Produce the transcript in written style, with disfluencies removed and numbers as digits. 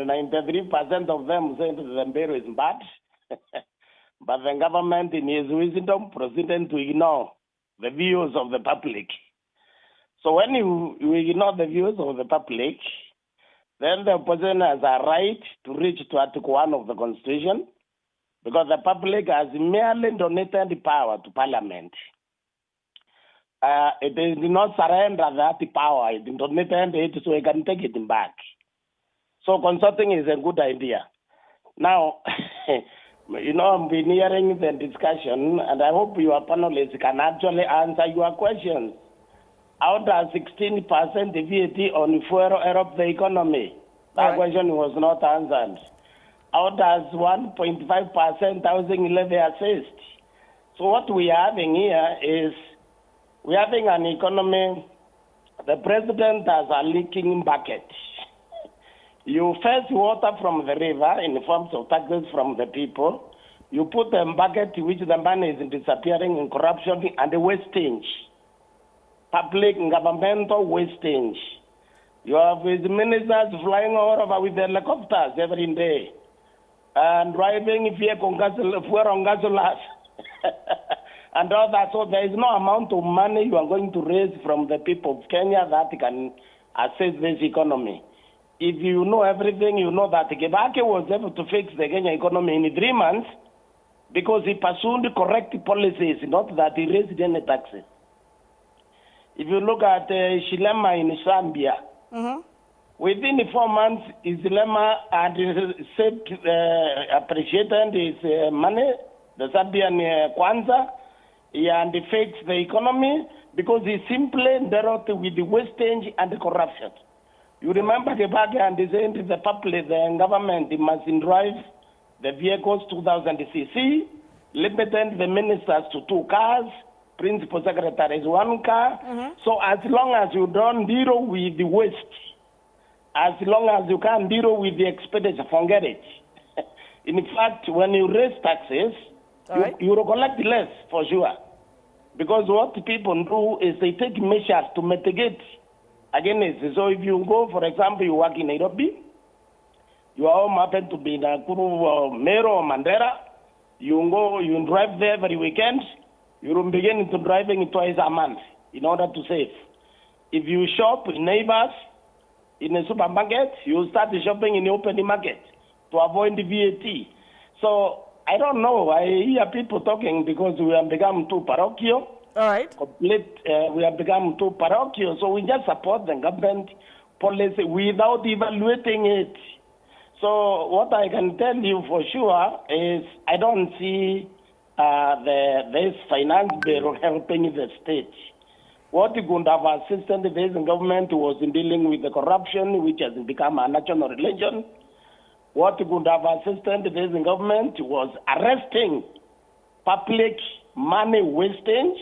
93% of them said the Mbero is bad. But the government, in its wisdom, proceeded to ignore the views of the public. So when you ignore the views of the public, then the opposition has a right to reach to Article 1 of the Constitution, because the public has merely donated the power to Parliament. It did not surrender that power. It donated it so it can take it back. So consulting is a good idea. Now, I've been hearing the discussion, and I hope your panelists can actually answer your questions. How does 16% VAT on fuel help the economy? That question was not answered. How does 1.5% housing levy assist? So what we are having here is we are having an economy. The president has a leaking bucket. You fetch water from the river in forms of taxes from the people. You put a bucket which the money is disappearing in corruption and wastage. Public governmental wastage. You have his ministers flying all over with helicopters every day and driving fuel on gasoline and all that. So there is no amount of money you are going to raise from the people of Kenya that can assess this economy. If you know everything, you know that Kibaki was able to fix the Kenya economy in 3 months because he pursued correct policies, not that he raised any taxes. If you look at Shilema in Zambia, within 4 months, Shilema had saved, appreciated his money, the Zambian Kwanza, and fixed the economy because he simply dealt with the wastage and the corruption. You remember Kibaki and he said to the public, the government must drive the vehicles 2,000 cc, limited the ministers to 2 cars, principal secretaries 1 car. So as long as you don't deal with the waste, as long as you can't deal with the expenditure, forget it. In fact, when you raise taxes, you collect less for sure. Because what people do is they take measures to mitigate against it. So if you go, for example, you work in Nairobi, your home happen to be in Nakuru, Meru, or Mandera, you drive there every weekend, you begin to driving twice a month in order to save. If you shop in neighbors, in a supermarket, you start shopping in the open market to avoid the VAT. So I don't know. I hear people talking because we have become too parochial. We have become too parochial. So we just support the government policy without evaluating it. So what I can tell you for sure is I don't see this finance bill helping the state. What could have assisted the Basin government was in dealing with the corruption, which has become a national religion. What could have assisted the government was arresting public money wastage